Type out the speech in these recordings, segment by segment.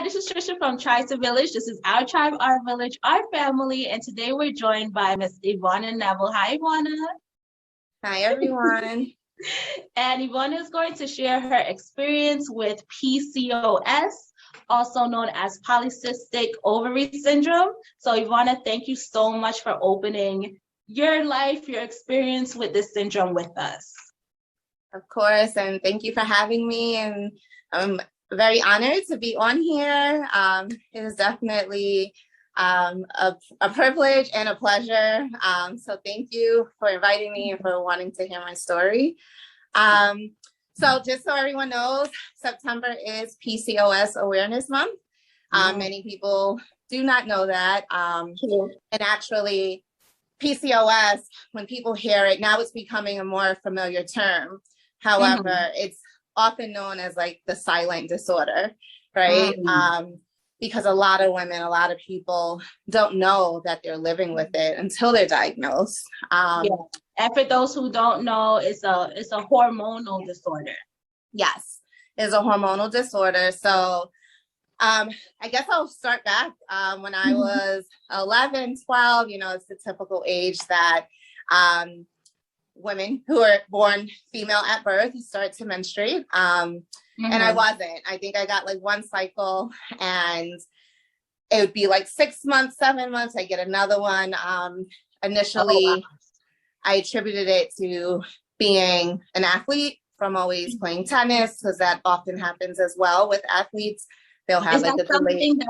this is Trisha from Tribe to Village. This is our tribe, our village, our family, and today we're joined by Miss Evauna Neville. Hi, Evauna. Hi, everyone. And Evauna is going to share her experience with PCOS, also known as Polycystic Ovary Syndrome. So, Evauna, thank you so much for opening your life, your experience with this syndrome with us. Of course, and thank you for having me. And I'm very honored to be on here. It is definitely a privilege and a pleasure. So thank you for inviting me and for wanting to hear my story. So just so everyone knows, September is PCOS Awareness Month. Many people do not know that. And actually, PCOS, when people hear it, now it's becoming a more familiar term. However, it's often known as like the silent disorder, right? Because a lot of women, a lot of people don't know that they're living with it until they're diagnosed. And for those who don't know, it's a hormonal disorder. Yes, it's a hormonal disorder. So I guess I'll start back when I was 11, 12, you know, it's the typical age that women who are born female at birth start to menstruate. And I wasn't. I think I got like one cycle and it would be like 6 months, 7 months, I get another one. Initially, I attributed it to being an athlete from always playing tennis, because that often happens as well with athletes. They'll have like a delayed.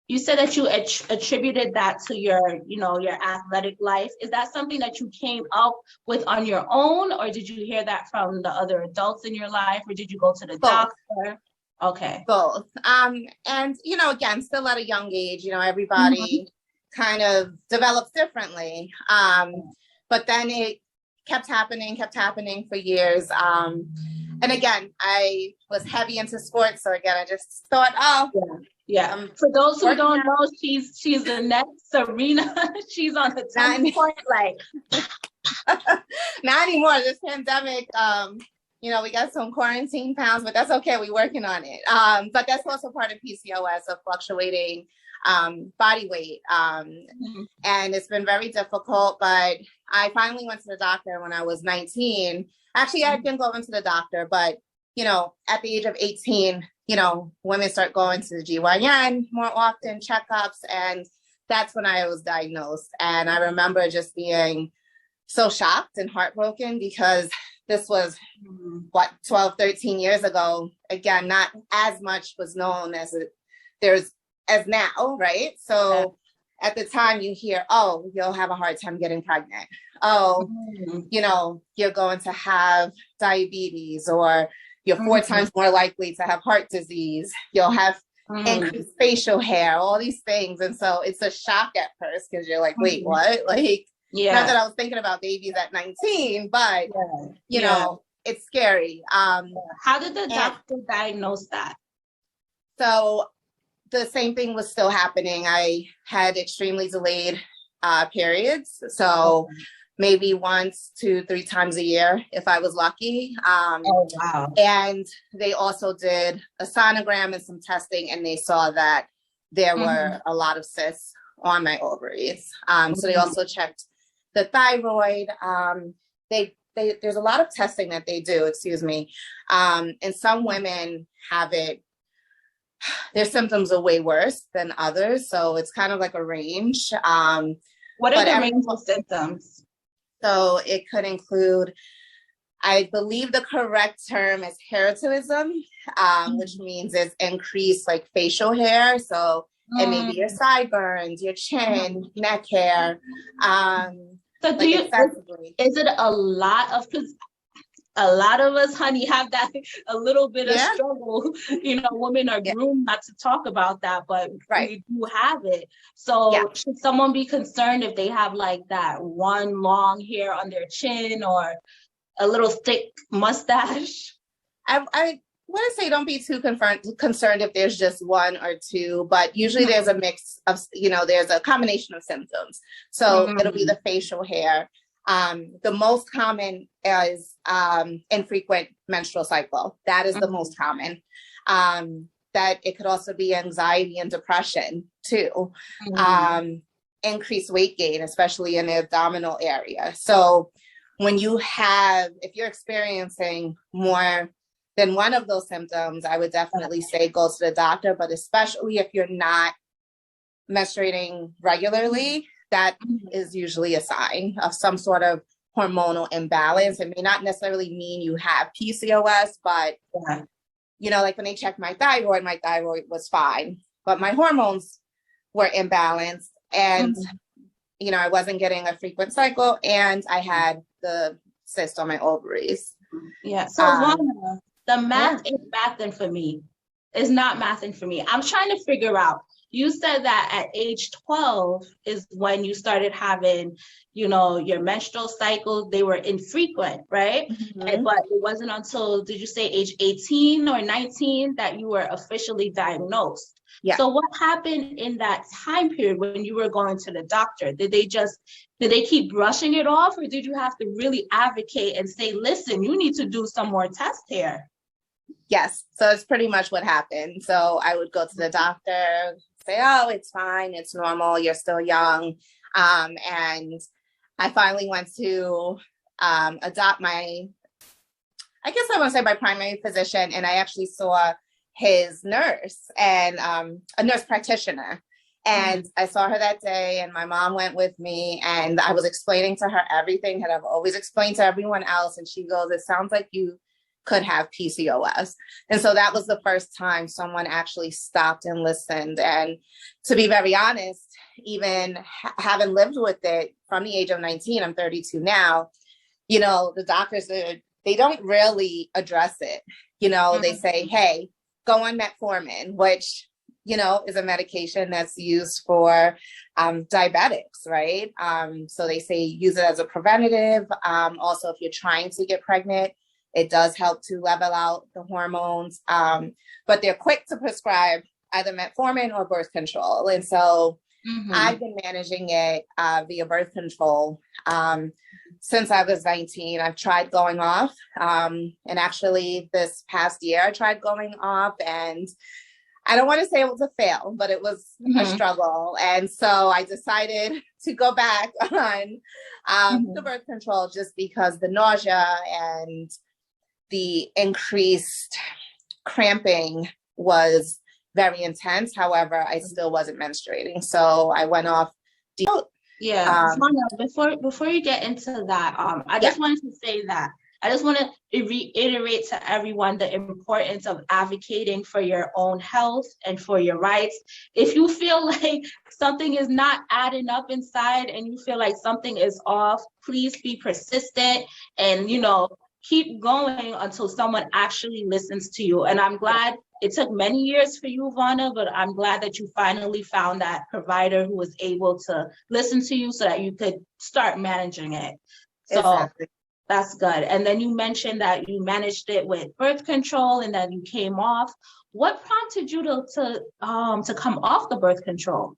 You said that you attributed that to your, you know, your athletic life. Is that something that you came up with on your own, or did you hear that from the other adults in your life, or did you go to the doctor? Okay. Both. And, you know, again, still at a young age, you know, everybody kind of develops differently. But then it kept happening for years. And again, I was heavy into sports. So again, I just thought, for those who don't know, she's the next Serena. She's on the tennis court, like. Not anymore. This pandemic, you know, we got some quarantine pounds, but that's okay. We're working on it. But that's also part of PCOS, of fluctuating body weight. And it's been very difficult, but I finally went to the doctor when I was 19. Actually, I didn't go into the doctor, but, you know, at the age of 18, you know, women start going to the GYN more often, checkups, and that's when I was diagnosed. And I remember just being so shocked and heartbroken, because this was, 12, 13 years ago. Again, not as much was known as as now, right? So at the time you hear, oh, you'll have a hard time getting pregnant. Oh, you know, you're going to have diabetes, or you're 4 times more likely to have heart disease. You'll have increased facial hair, all these things. And so it's a shock at first, because you're like, wait, what? Like, not that I was thinking about babies at 19, but, you know, it's scary. How did the doctor diagnose that? So the same thing was still happening. I had extremely delayed periods. So maybe 1 to 3 times a year if I was lucky. And they also did a sonogram and some testing, and they saw that there were a lot of cysts on my ovaries. So they also checked the thyroid. There's a lot of testing that they do, and some women have it, their symptoms are way worse than others. So it's kind of like a range. What are the range of symptoms? So it could include, I believe the correct term is hirsutism, which means it's increased like facial hair. So it may be your sideburns, your chin, neck hair. So do is it a lot of, because a lot of us, honey, have that a little bit of struggle. You know, women are groomed not to talk about that, but we do have it. So should someone be concerned if they have like that one long hair on their chin or a little thick mustache? I want to say don't be too concerned if there's just 1 or 2, but usually there's a mix of, you know, there's a combination of symptoms. So it'll be the facial hair. The most common is infrequent menstrual cycle. That is the most common. that it could also be anxiety and depression too. Increased weight gain, especially in the abdominal area. So when if you're experiencing more than one of those symptoms, I would definitely say go to the doctor, but especially if you're not menstruating regularly, that is usually a sign of some sort of hormonal imbalance. It may not necessarily mean you have PCOS, but you know, like when they checked my thyroid was fine, but my hormones were imbalanced, and you know, I wasn't getting a frequent cycle, and I had the cyst on my ovaries. Yeah. So Evauna, the math ain't mathing for me. It's not mathing for me. I'm trying to figure out. You said that at age 12 is when you started having, you know, your menstrual cycles. They were infrequent, right? But it wasn't until, did you say age 18 or 19 that you were officially diagnosed? Yeah. So what happened in that time period when you were going to the doctor? Did they keep brushing it off, or did you have to really advocate and say, listen, you need to do some more tests here? Yes. So it's pretty much what happened. So I would go to the doctor, say, oh, it's fine, it's normal, you're still young. And I finally went to adopt my primary physician, and I actually saw his nurse and a nurse practitioner. And I saw her that day, and my mom went with me, and I was explaining to her everything that I've always explained to everyone else. And she goes, it sounds like you could have PCOS. And so that was the first time someone actually stopped and listened. And to be very honest, even having lived with it from the age of 19, I'm 32 now, you know, the doctors, they don't really address it. You know, they say, hey, go on metformin, which, you know, is a medication that's used for diabetics, right? So they say use it as a preventative. Also, if you're trying to get pregnant, it does help to level out the hormones, but they're quick to prescribe either metformin or birth control. And so I've been managing it via birth control since I was 19. I've tried going off. And actually this past year, I tried going off, and I don't want to say it was a fail, but it was a struggle. And so I decided to go back on the birth control, just because the nausea and the increased cramping was very intense. However, I still wasn't menstruating. So I went off. Yeah. Before you get into that, I just wanted to say that I just want to reiterate to everyone the importance of advocating for your own health and for your rights. If you feel like something is not adding up inside and you feel like something is off, please be persistent and, you know, keep going until someone actually listens to you. And I'm glad it took many years for you, Evauna, but I'm glad that you finally found that provider who was able to listen to you so that you could start managing it. So exactly. That's good. And then you mentioned that you managed it with birth control and then you came off. What prompted you to come off the birth control?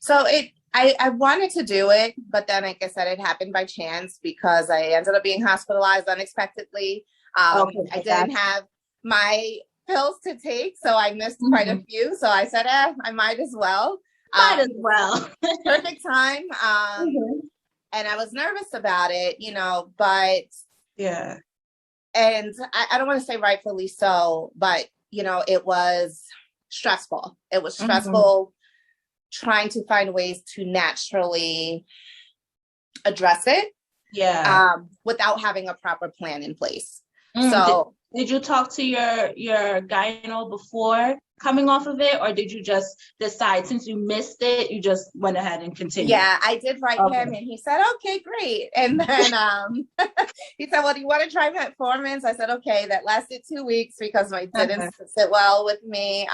So I wanted to do it, but then, like I said, it happened by chance because I ended up being hospitalized unexpectedly. I didn't have my pills to take, so I missed quite a few. So I said, I might as well. Perfect time. And I was nervous about it, you know, but yeah. And I don't want to say rightfully so, but, you know, it was stressful. It was stressful trying to find ways to naturally address it without having a proper plan in place. So did you talk to your gyno before coming off of it, or did you just decide since you missed it, you just went ahead and continued? Yeah, I did write him, and he said, okay, great. And then he said, well, do you want to try metformin? So I said, okay. That lasted 2 weeks because it didn't sit well with me.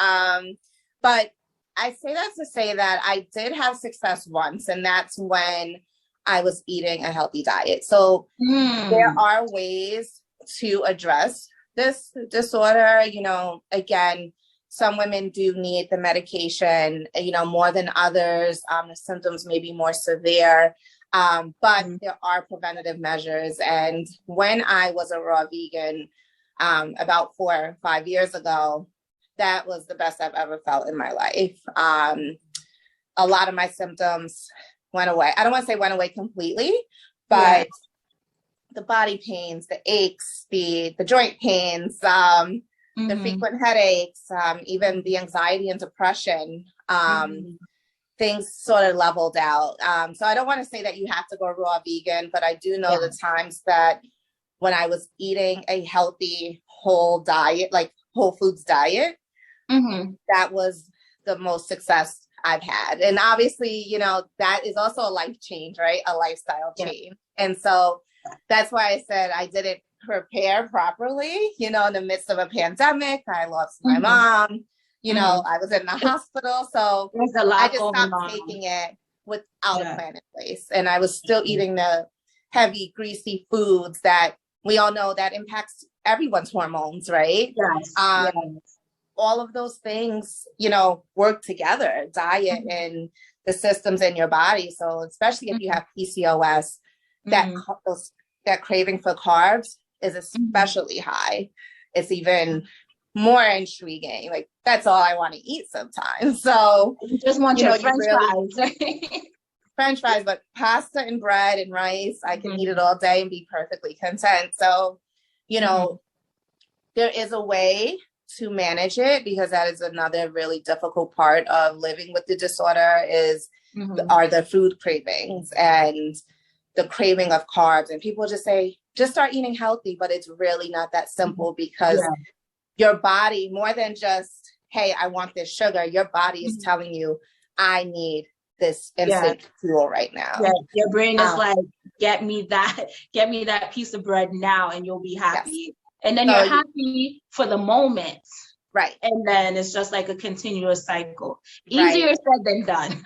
But I say that to say that I did have success once, and that's when I was eating a healthy diet. So there are ways to address this disorder. You know, again, some women do need the medication, you know, more than others. The symptoms may be more severe, but there are preventative measures. And when I was a raw vegan, about 4 or 5 years ago, that was the best I've ever felt in my life. A lot of my symptoms went away. I don't want to say went away completely, but the body pains, the aches, the joint pains, the frequent headaches, even the anxiety and depression, things sort of leveled out. So I don't want to say that you have to go raw vegan, but I do know the times that when I was eating a healthy, whole diet, like whole foods diet, that was the most success I've had. And obviously, you know, that is also a life change, right? A lifestyle change. And so that's why I said I didn't prepare properly, you know, in the midst of a pandemic. I lost my mom, you know, I was in the hospital. So I just stopped taking it without a plan in place. And I was still eating the heavy, greasy foods that we all know that impacts everyone's hormones, right? All of those things, you know, work together, diet and the systems in your body. So especially if you have PCOS, that craving for carbs is especially high. It's even more intriguing. Like, that's all I want to eat sometimes. So you just want your French fries. French fries, but pasta and bread and rice, I can eat it all day and be perfectly content. So, you know, there is a way to manage it, because that is another really difficult part of living with the disorder are the food cravings and the craving of carbs. And people just say, just start eating healthy, but it's really not that simple, because your body, more than just, hey, I want this sugar, your body is telling you, I need this instant fuel right now. Your brain is like, get me that piece of bread now and you'll be happy. And then you're happy for the moment. Right. And then it's just like a continuous cycle. Easier said than done.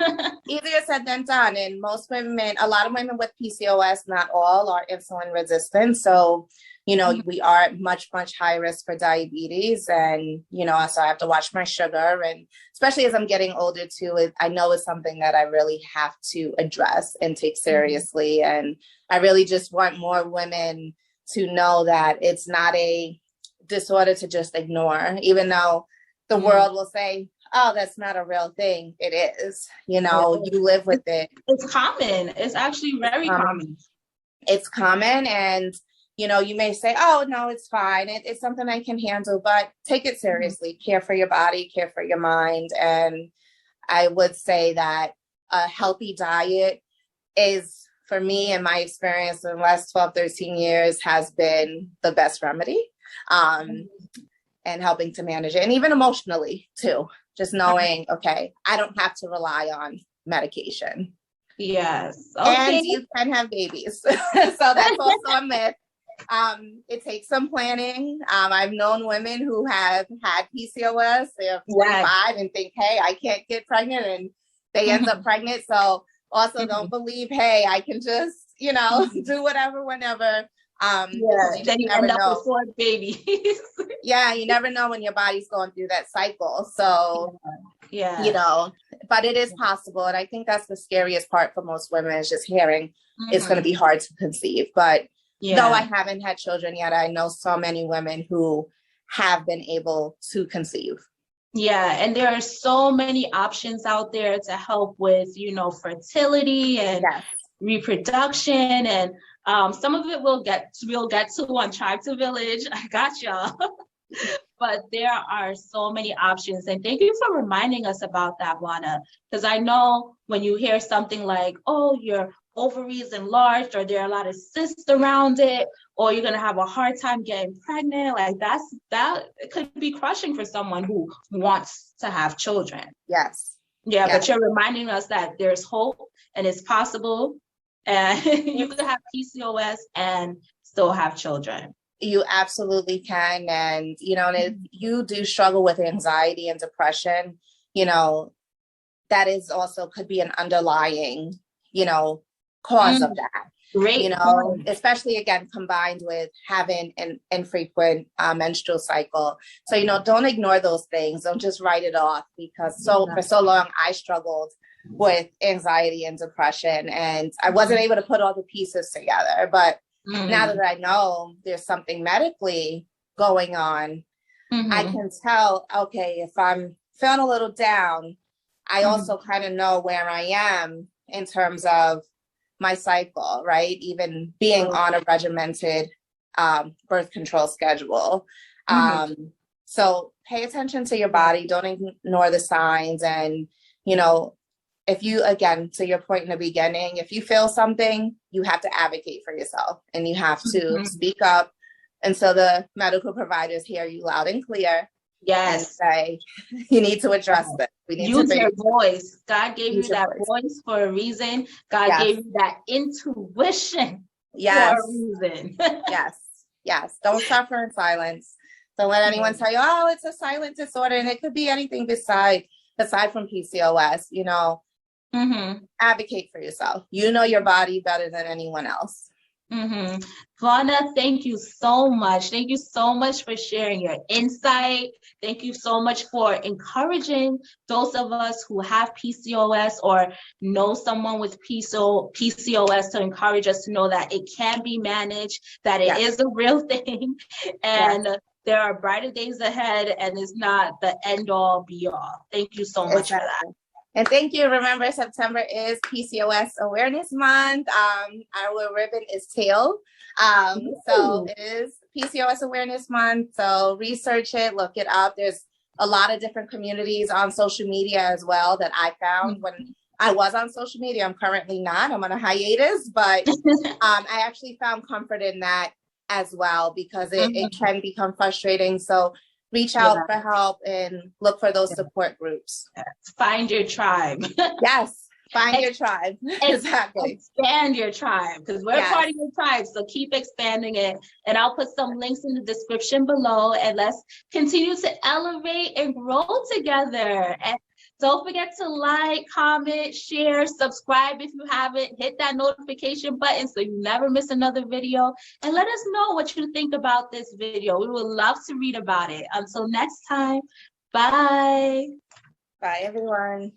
Easier said than done. And most women, a lot of women with PCOS, not all, are insulin resistant. So, you know, we are at much, much higher risk for diabetes. And, you know, so I have to watch my sugar. And especially as I'm getting older too, I know it's something that I really have to address and take seriously. And I really just want more women to know that it's not a disorder to just ignore, even though the world will say, oh, that's not a real thing. It is, you know, you live with it. It's common. It's actually very common. It's common. And, you know, you may say, oh, no, it's fine. It's something I can handle, but take it seriously. Care for your body, care for your mind. And I would say that a healthy diet is, for me, in my experience in the last 12, 13 years, has been the best remedy, and helping to manage it. And even emotionally too, just knowing, okay, I don't have to rely on medication. Yes. Okay. And you can have babies. So that's also a myth. It takes some planning. I've known women who have had PCOS, they're 45 and think, hey, I can't get pregnant, and they end up pregnant. So also don't believe, hey, I can just, you know, do whatever, whenever. Then you end up with 4 babies. You never know when your body's going through that cycle. So, you know, but it is possible. And I think that's the scariest part for most women, is just hearing it's going to be hard to conceive. But though I haven't had children yet, I know so many women who have been able to conceive. Yeah, and there are so many options out there to help with, you know, fertility and reproduction, and some of it we'll get to on Tribe to Village. I got y'all. But there are so many options, and thank you for reminding us about that, Evauna, because I know when you hear something like, oh, your ovaries enlarged, or there are a lot of cysts around it, or you're going to have a hard time getting pregnant, like that it could be crushing for someone who wants to have children. But you're reminding us that there's hope and it's possible, and you could have PCOS and still have children. You absolutely can. And, you know, if you do struggle with anxiety and depression, you know, that is also could be an underlying, you know, cause of that. Great. You know, especially again, combined with having an infrequent menstrual cycle. So, you know, don't ignore those things. Don't just write it off, because for so long I struggled with anxiety and depression, and I wasn't able to put all the pieces together. But now that I know there's something medically going on, I can tell, okay, if I'm feeling a little down, I also kind of know where I am in terms of my cycle, right? Even being on a regimented birth control schedule. So pay attention to your body, don't ignore the signs. And, you know, if you, again, to your point in the beginning, if you feel something, you have to advocate for yourself and you have to speak up. And so the medical providers hear you loud and clear. Yes. And say, you need to address this. We need use your voice. God gave you that voice for a reason. God gave you that intuition for a reason. Yes. Don't suffer in silence. Don't let anyone tell you, oh, it's a silent disorder. And it could be anything aside from PCOS, you know. Advocate for yourself. You know your body better than anyone else. Evauna, thank you so much. Thank you so much for sharing your insight. Thank you so much for encouraging those of us who have PCOS or know someone with PCOS to encourage us to know that it can be managed, that it is a real thing, and there are brighter days ahead, and it's not the end all be all. Thank you so much for that. And thank you. Remember, September is PCOS Awareness Month. Our ribbon is teal. So it is PCOS Awareness Month. So research it, look it up. There's a lot of different communities on social media as well that I found when I was on social media. I'm currently not. I'm on a hiatus, but I actually found comfort in that as well, because it can become frustrating. So reach out for help and look for those support groups. Find your tribe. Yes, find your tribe. Exactly. Expand your tribe, because we're part of your tribe. So keep expanding it. And I'll put some links in the description below. And let's continue to elevate and grow together. And don't forget to like, comment, share, subscribe if you haven't. Hit that notification button so you never miss another video. And let us know what you think about this video. We would love to read about it. Until next time, bye. Bye, everyone.